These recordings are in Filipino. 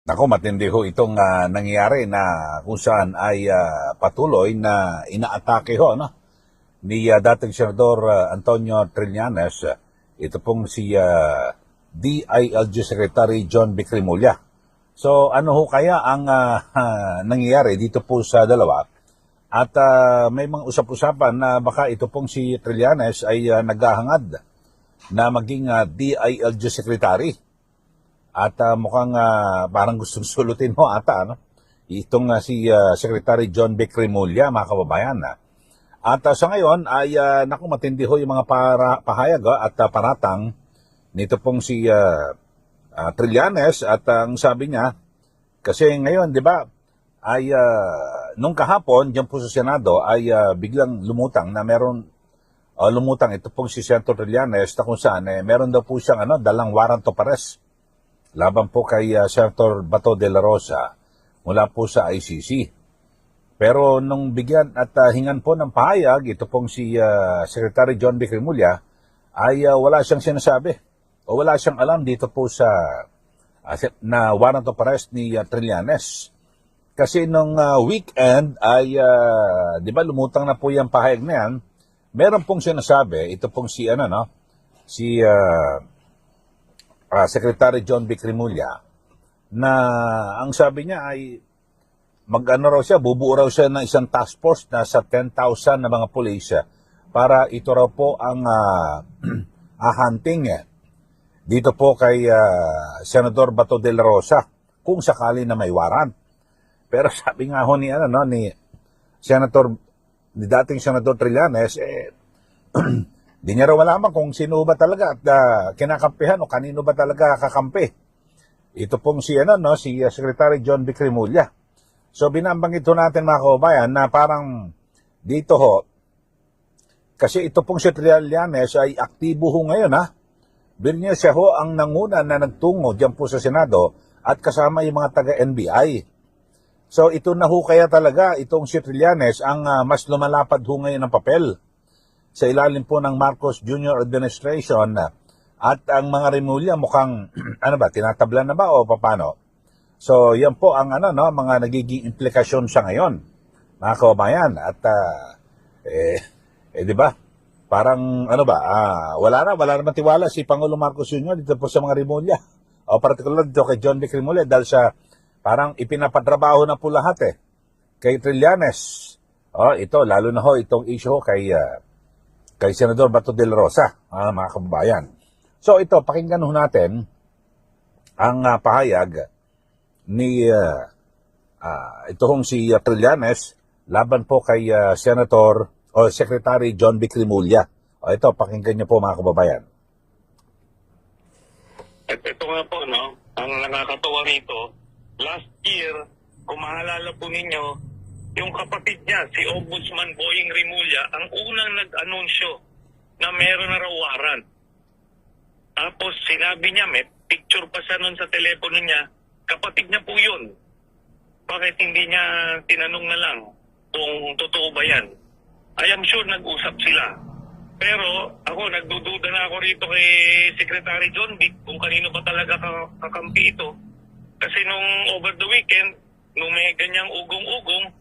Naku, matindi ho itong nangyayari na kung saan ay patuloy na inaatake ho, no? Ni dating Senador Antonio Trillanes, ito pong si DILG Secretary John Vic Remulla. So ano ho kaya ang nangyayari dito po sa dalawa? At may mga usap-usapan na baka ito pong si Trillanes ay naghahangad na maging DILG Secretary. At mukhang parang gustong sulutin mo ata, no? Itong si Secretary John Vic Remulla, mga kababayan. At sa ngayon ay naku, matindi ho yung mga pahayag at paratang nito pong si Trillanes. At ang sabi niya, kasi ngayon, di ba, ay nung kahapon, dyan po sa Senado, ay biglang lumutang na meron, lumutang ito pong si Senator Trillanes na kung saan, meron daw po siyang dalang warrant of arrest laban po kay Senator Bato de la Rosa mula po sa ICC. Pero nung bigyan at hingan po ng pahayag, ito pong si Secretary John Vic Remulla ay wala siyang sinasabi o wala siyang alam dito po sa na warrant of arrest ni Trillanes. Kasi nung weekend ay, di ba, lumutang na po yung pahayag na yan, meron pong sinasabi, ito pong si, si Secretary John Vic Remulla, na ang sabi niya ay raw siya, bubuo raw siya ng isang task force na sa 10,000 na mga pulis para ito raw po ang hunting dito po kay Senador Bato de la Rosa kung sakali na may warrant. Pero sabi nga ho ni dating Senador Trillanes, di niya raw malaman kung sino ba talaga at kinakampihan o kanino ba talaga kakampi. Ito pong si si Secretary John Vic Remulla. So binabanggit ho natin, mga kababayan, na parang dito ho, kasi ito pong si Trillanes ay aktibo ho ngayon, Birnya siya ho ang nanguna na nagtungo diyan po sa Senado at kasama yung mga taga-NBI. So ito na ho kaya talaga itong si Trillanes ang mas lumalapad ho ngayon ng papel sa ilalim po ng Marcos Jr. Administration. At ang mga Remulla mukhang, tinatablan na ba o paano? So, yan po ang mga nagiging implikasyon sa ngayon, mga kababayan. At, di ba? Parang, wala naman tiwala si Pangulong Marcos Jr. dito po sa mga Remulla. O particular dito kay John Vic Remulla dahil sa parang ipinapatrabaho na po lahat kay Trillanes. Ito, lalo na ho, itong issue kay Senador Bato de la Rosa, mga kababayan. So ito, pakinggan ho natin ang pahayag ni ito hong si Trillanes laban po kay Senator o Secretary John Vic Remulla. Ito, pakinggan niyo po, mga kababayan. At ito nga po, ang nakakatawa rito, last year, kung maalala po ninyo, yung kapatid niya, si Ombudsman Boying Remulla, ang unang nag-anunsyo na meron na raw warrant. Tapos sinabi niya, may picture pa siya nun sa telepono niya, kapatid niya po yun. Bakit hindi niya tinanong na lang kung totoo ba yan? I am sure nag-usap sila. Pero ako, nagdududa na ako rito kay Secretary John Vic kung kanino ba talaga kakampi ito. Kasi nung over the weekend, nung may ganyang ugong-ugong,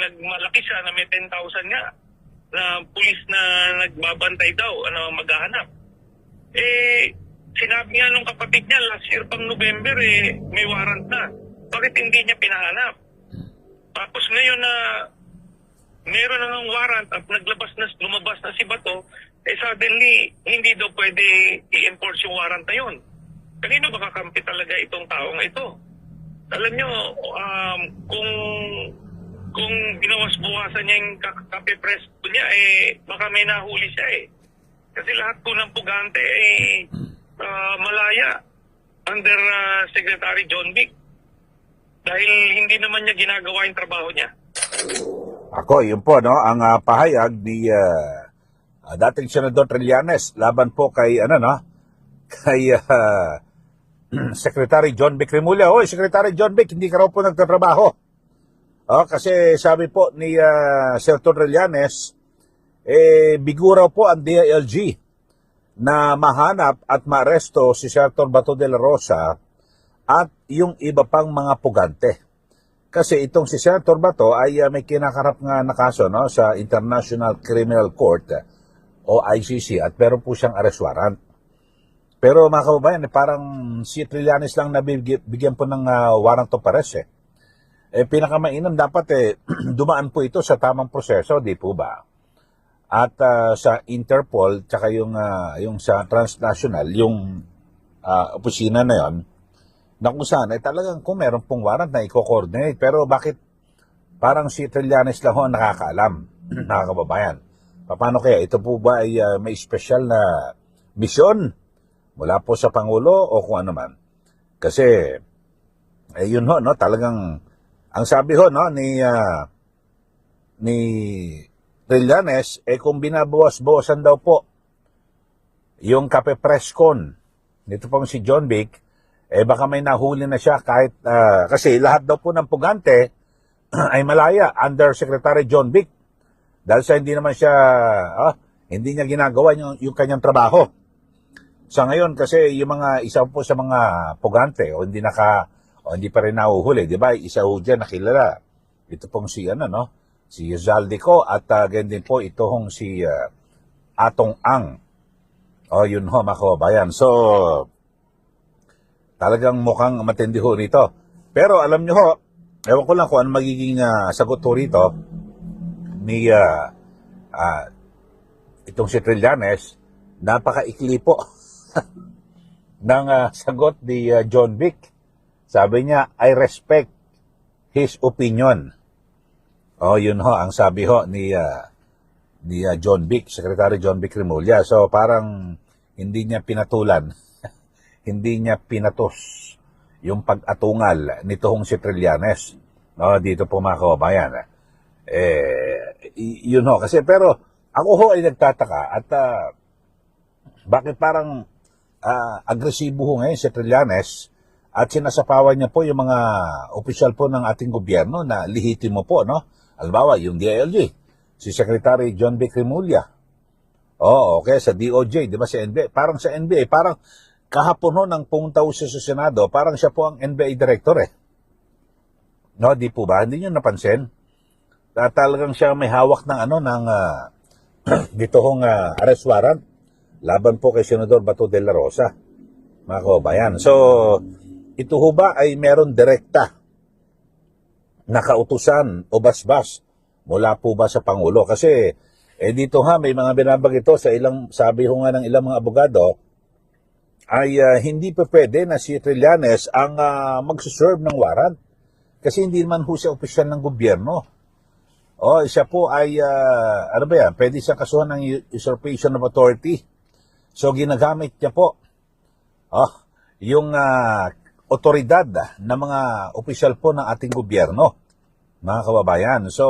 nagmalaki siya na may 10,000 nga na pulis na nagbabantay daw, maghahanap. Sinabi nga nung kapatid niya, last year pang November, may warrant na. Bakit hindi niya pinahanap? Tapos ngayon na meron na ng warrant at lumabas na si Bato, suddenly, hindi daw pwede i-enforce yung warrant na yun. Kanino ba kakampi talaga itong taong ito? Alam nyo, kung binawas-buwasan niya yung kape-presto niya, baka may nahuli siya Kasi lahat po ng pugante malaya under Secretary John Vic. Dahil hindi naman niya ginagawa yung trabaho niya. Ako, yun po, ang pahayag ni dating Senador Trillanes laban po kay, kay Secretary John Vic Remulla. Secretary John Vic, hindi ka raw po nagtatrabaho. Kasi sabi po ni Senator Trillanes, bigo raw po ang DILG na mahanap at maaresto si Senator Bato de la Rosa at yung iba pang mga pugante. Kasi itong si Senator Bato ay may kinakarap nga na kaso, no, sa International Criminal Court o ICC, at meron po siyang arrest warrant. Pero mga kababayan, parang si Trillanes lang nabigyan po ng warrant of arrest eh. Pinakamainam dapat dumaan po ito sa tamang proseso, di po ba? At sa Interpol, tsaka yung sa transnational, yung opisina na yon, na kung saan talagang kung meron pong warrant na i-coordinate. Pero bakit parang si Trillanes lang ho nakakaalam, mga kababayan? Paano kaya? Ito po ba ay may special na misyon mula po sa Pangulo o kung ano man? Kasi, yun ho, no, talagang, ang sabi ho, no, ni Trillanes, kung binabawas-bawasan daw po yung Kape Presscon nito pong si John Vic, baka may nahuli na siya kahit, kasi lahat daw po ng pugante ay malaya under Secretary John Vic. Dahil sa hindi naman siya, hindi niya ginagawa yung kanyang trabaho. Sa ngayon, kasi yung mga, isa po sa mga pugante, hindi pa rin nahuhuli, di ba? Isa ho dyan nakilala. Ito pong si, si Zaldico, at ganyan din po ito hong si Atong Ang. Yun ho, mga kababayan. So, talagang mukhang matindi ho nito. Pero alam nyo ho, ewan ko lang kung ano magiging sagot ho rito ni itong si Trillanes. Napakaikli po ng sagot ni John Vic. Sabi niya, I respect his opinion. Yun ho, ang sabi ho ni John Vic, Secretary John Vic Remulla. So parang hindi niya pinatulan, hindi niya pinatos yung pag-atungal nito hong si Trillanes. Dito po mga kababayan. Yun ho, kasi pero ako ho ay nagtataka at bakit parang agresibo ho ngayon si Trillanes at sinasapawan niya po yung mga opisyal po ng ating gobyerno na lihitimo po, no? Halimbawa, yung DILG, si Secretary John Vic Remulla. Okay, sa DOJ, di ba sa NBA? Parang sa NBA, parang kahapon ho nang pumunta siya sa Senado, parang siya po ang NBA director eh. No, di po ba? Hindi niyo napansin? Talagang siya may hawak ng dito hong arrest warrant laban po kay Senador Bato de la Rosa, mga kababayan. So, ito ho ba ay meron direkta na kautusan o basbas mula po ba sa Pangulo? Kasi dito may mga binabag ito sa ilang, sabi ho nga ng ilang mga abogado, ay hindi pa pwede na si Trillanes ang magsuserve ng warrant. Kasi hindi naman ho siya opisyal ng gobyerno. Siya po ay, pwede siyang kasuhan ng usurpation of authority. So, ginagamit niya po yung otoridad ng mga opisyal po ng ating gobyerno, mga kababayan. So,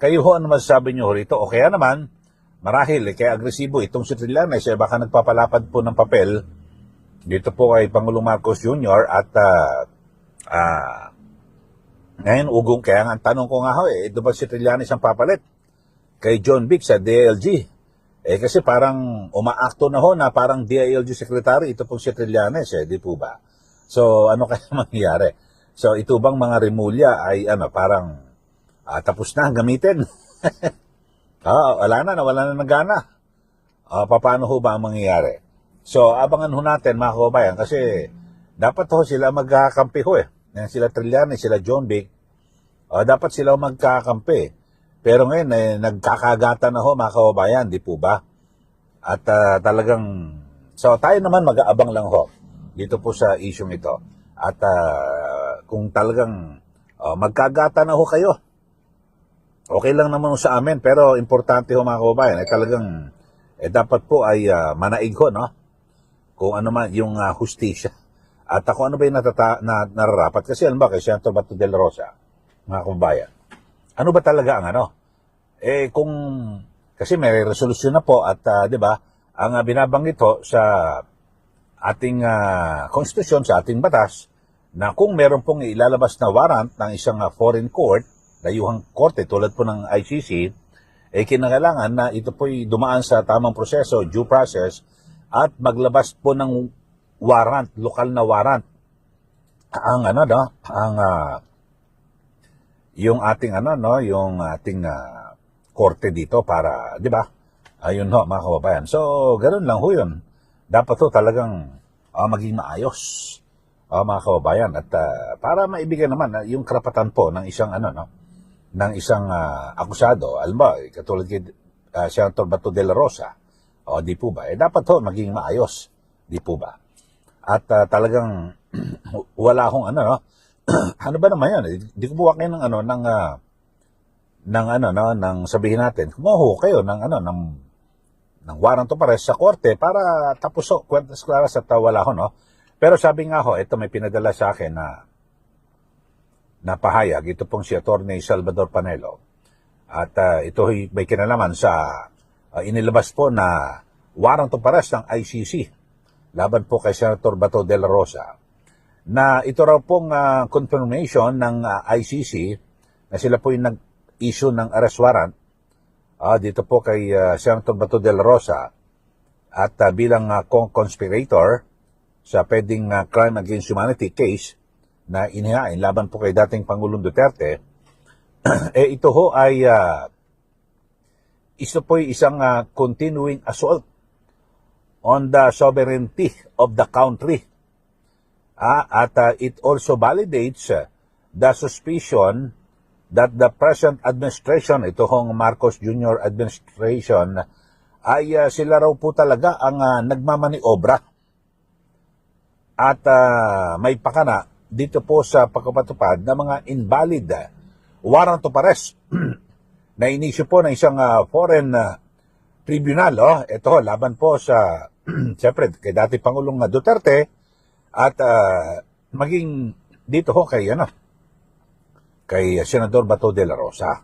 kayo ho, ano masasabi nyo rito? O kaya naman, marahil, kaya agresibo itong si Trillanes, baka nagpapalapad po ng papel dito po kay Pangulong Marcos Jr. at ngayon, ugong, kaya nga ang tanong ko nga ho, ito ba si Trillanes ang papalit kay John Vic sa DILG? Kasi parang umaakto na ho na parang DILG Secretary, ito pong si Trillanes, di po ba? So, ano kaya mangyayari? So, ito bang mga Remulla ay parang tapos na gamitin? Wala na ng gana. Paano ho ba ang mangyayari? So, abangan ho natin mga kababayan kasi dapat ho sila magkakampi ho Sila Trillanes, sila John Vic, dapat sila magkakampi. Pero ngayon, nagkakagatan na ho mga kababayan, di po ba? At talagang, so tayo naman mag-aabang lang ho dito po sa isyong ito. At kung talagang magkagatan na ho kayo, okay lang naman sa amin, pero importante ho mga kababayan, talagang dapat po ay manaig ho, no? Kung ano man yung hustisya. At ako ano ba yung nararapat? Kasi alam ba, kay Senator Bato de la Rosa, mga kababayan, ano ba talaga ang kasi may resolusyon na po at di ba, ang binabanggit ho sa ating konstitusyon, sa ating batas, na kung meron pong ilalabas na warrant ng isang foreign court, dayuhang korte tulad po ng ICC, kinangailangan na ito po'y dumaan sa tamang proseso, due process, at maglabas po ng warrant, lokal na warrant. Ang ano no, ang yung ating ano no, yung ating korte dito para, 'di ba? Ayun ho, mga kababayan. So, ganoon lang ho 'yun. Dapat ho talagang maging maayos. Mga kababayan, at para maibigay naman yung karapatan po ng isang ano no, ng isang akusado, alam ba, katulad kay Senator Bato de la Rosa, di po ba? Dapat ho maging maayos, di po ba? At talagang wala akong ano no, ano ba naman yan? Di ko buwak kayo ng ano ng ano no, ng sabihin natin, kumuha kayo ng ano ng warrant of arrest sa korte para tapos ho, kwentas klaras at wala ho no. Pero sabi nga ho, ito may pinadala sa akin na pahayag, ito pong si Atty. Salvador Panelo. At ito may kinalaman sa inilabas po na warrant of arrest ng ICC laban po kay Senator Bato de la Rosa, na ito raw pong confirmation ng ICC na sila po yung nag-issue ng arrest warrant dito po kay Senator Bato de la Rosa at bilang conspirator sa pwedeng crime against humanity case na inihain laban po kay dating Pangulong Duterte. Ito ho ay ito po ay isang continuing assault on the sovereignty of the country. At it also validates the suspicion that the present administration, ito hong Marcos Jr. administration, ay sila raw po talaga ang nagmamaniobra at may pakana dito po sa pagpapatupad ng mga invalid warrant of arrest na inisyu po ng isang foreign tribunal. Ito laban po sa siyempre kay dati Pangulong Duterte at maging dito ho kay Senador Bato de la Rosa.